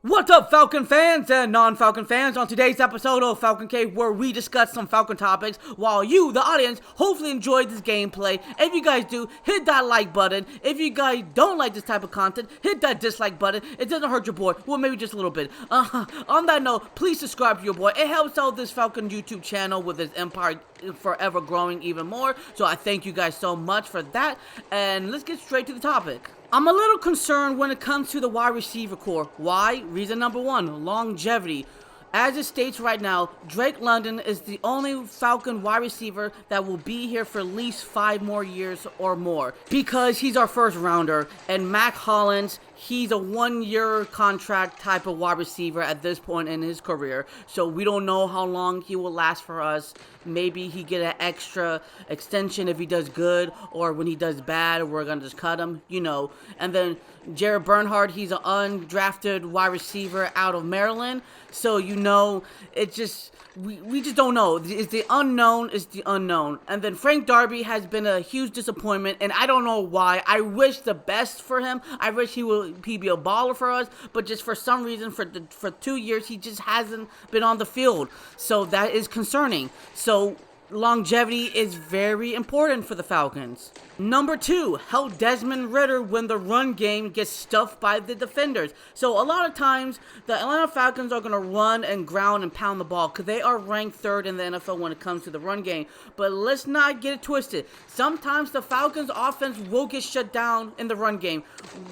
What's up, Falcon fans and non-Falcon fans? On today's episode of Falcon Cave, where we discuss some Falcon topics, while you, the audience, hopefully enjoyed this gameplay. If you guys do, hit that like button. If you guys don't like this type of content, hit that dislike button. It doesn't hurt your boy. Well, maybe just a little bit. On that note, please subscribe to your boy. It helps out this Falcon YouTube channel with his empire forever growing even more. So I thank you guys so much for that. And let's get straight to the topic. I'm a little concerned when it comes to the wide receiver core. Why? Reason number one, longevity. As it states right now, Drake London is the only Falcon wide receiver that will be here for at least 5 more years or more. Because he's our first rounder, and Mac Hollins, he's a 1-year contract type of wide receiver at this point in his career. So we don't know how long he will last for us. Maybe he get an extra extension if he does good, or when he does bad, we're going to just cut him, you know. And then Jared Bernhardt, he's an undrafted wide receiver out of Maryland. So, you know, it just, we just don't know. It's the unknown is the unknown. And then Frank Darby has been a huge disappointment, and I don't know why. I wish the best for him. I wish he'd be a baller for us, but just for some reason, for 2 years, he just hasn't been on the field. So that is concerning. So longevity is very important for the Falcons. Number 2, help Desmond Ridder when the run game gets stuffed by the defenders. So a lot of times, the Atlanta Falcons are going to run and ground and pound the ball because they are ranked 3rd in the NFL when it comes to the run game. But let's not get it twisted. Sometimes the Falcons offense will get shut down in the run game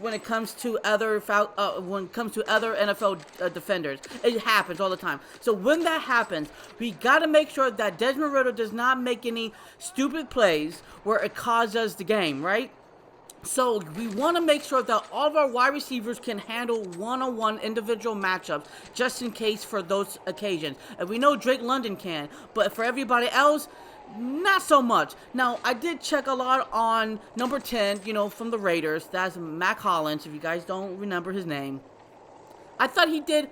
when it comes to other NFL defenders. It happens all the time. So when that happens, we got to make sure that Desmond Ridder does not make any stupid plays where it causes us the game, right? So we want to make sure that all of our wide receivers can handle one-on-one individual matchups just in case for those occasions. And we know Drake London can, but for everybody else, not so much. Now, I did check a lot on number 10, you know, from the Raiders. That's Mac Hollins, if you guys don't remember his name. I thought he did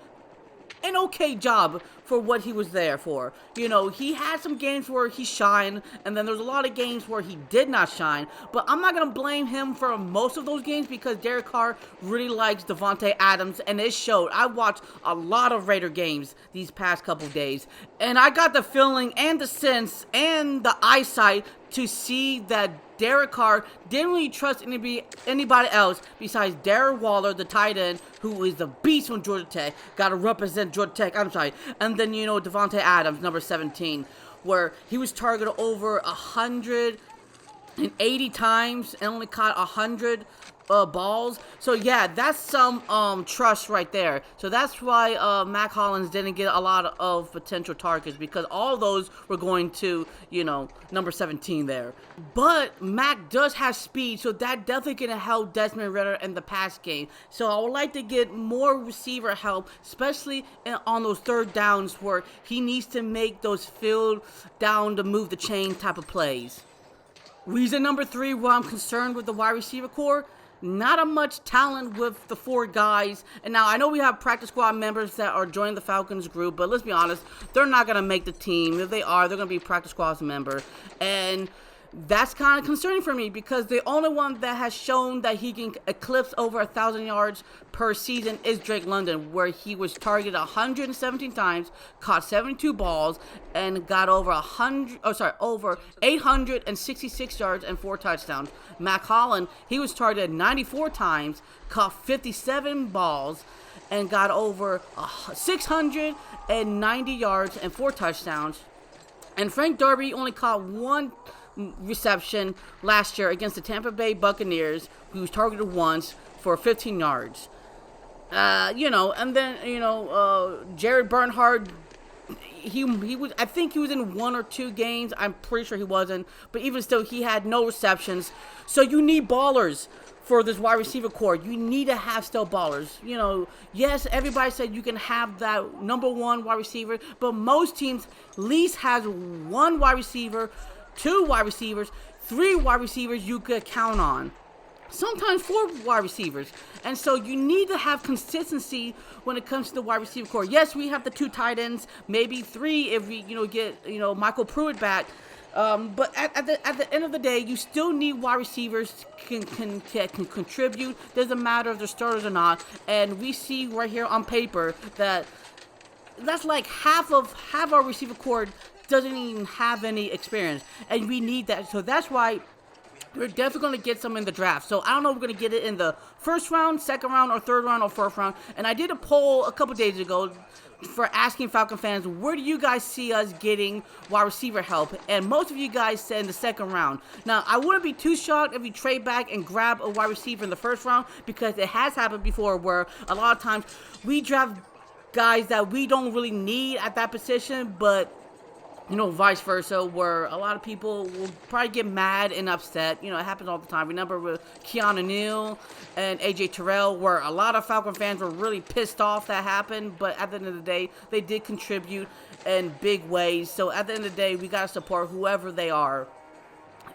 an okay job for what he was there for. You know, he had some games where he shined, and then there's a lot of games where he did not shine. But I'm not going to blame him for most of those games because Derek Carr really likes Davante Adams, and it showed. I watched a lot of Raider games these past couple days, and I got the feeling and the sense and the eyesight to see that Derek Carr didn't really trust anybody else besides Darren Waller, the tight end, who is the beast from Georgia Tech. Got to represent Georgia Tech, I'm sorry. And then, you know, Davante Adams, number 17, where he was targeted over 180 times and only caught 100 balls. So yeah, that's some trust right there. So that's why Mac Hollins didn't get a lot of potential targets, because all those were going to, you know, number 17 there. But Mac does have speed, so that definitely gonna help Desmond Ridder in the pass game. So I would like to get more receiver help, especially on those 3rd downs where he needs to make those field down to move the chain type of plays. Reason number 3 why I'm concerned with the wide receiver core: not a much talent with the 4 guys. And now I know we have practice squad members that are joining the Falcons group, but let's be honest, they're not going to make the team. If they are, they're going to be practice squad member. And that's kind of concerning for me because the only one that has shown that he can eclipse over 1,000 yards per season is Drake London, where he was targeted 117 times, caught 72 balls, and got over 866 yards and 4 touchdowns. Mac Hollins, he was targeted 94 times, caught 57 balls, and got over 690 yards and 4 touchdowns. And Frank Darby only caught 1 reception last year against the Tampa Bay Buccaneers, who was targeted once for 15 yards. You know, and then, you know, Jared Bernhardt, he was, I think he was in 1 or 2 games. I'm pretty sure he wasn't, but even still, he had no receptions. So you need ballers for this wide receiver core. You need to have still ballers. You know, yes, everybody said you can have that number 1 wide receiver, but most teams at least has 1 wide receiver, 2 wide receivers, 3 wide receivers you could count on. Sometimes 4 wide receivers. And so you need to have consistency when it comes to the wide receiver core. Yes, we have the 2 tight ends, maybe 3 if we, you know, get, you know, Michael Pruitt back. But at the end of the day, you still need wide receivers can contribute. Doesn't matter if they're starters or not. And we see right here on paper that that's like half our receiver core doesn't even have any experience, and we need that. So that's why we're definitely going to get some in the draft. So I don't know if we're going to get it in the first round, second round, or third round, or fourth round. And I did a poll a couple days ago for asking Falcon fans, where do you guys see us getting wide receiver help? And most of you guys said in the second round. Now, I wouldn't be too shocked if we trade back and grab a wide receiver in the first round, because it has happened before where a lot of times we draft guys that we don't really need at that position, but vice versa, where a lot of people will probably get mad and upset. It happens all the time. Remember with Keanu Neal and AJ Terrell, where a lot of Falcon fans were really pissed off that happened, but at the end of the day, they did contribute in big ways. So at the end of the day, we got to support whoever they are.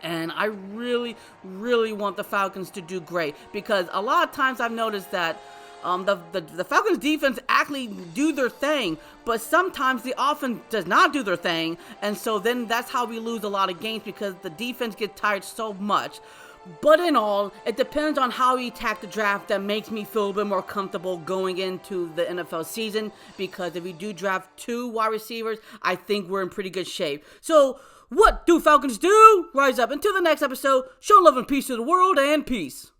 And I really, really want the Falcons to do great, because a lot of times I've noticed that the Falcons defense actually do their thing, but sometimes the offense does not do their thing, and so then that's how we lose a lot of games, because the defense gets tired so much. But in all, it depends on how you attack the draft that makes me feel a bit more comfortable going into the NFL season, because if we do draft 2 wide receivers, I think we're in pretty good shape. So what do Falcons do? Rise up. Until the next episode, show love and peace to the world, and peace.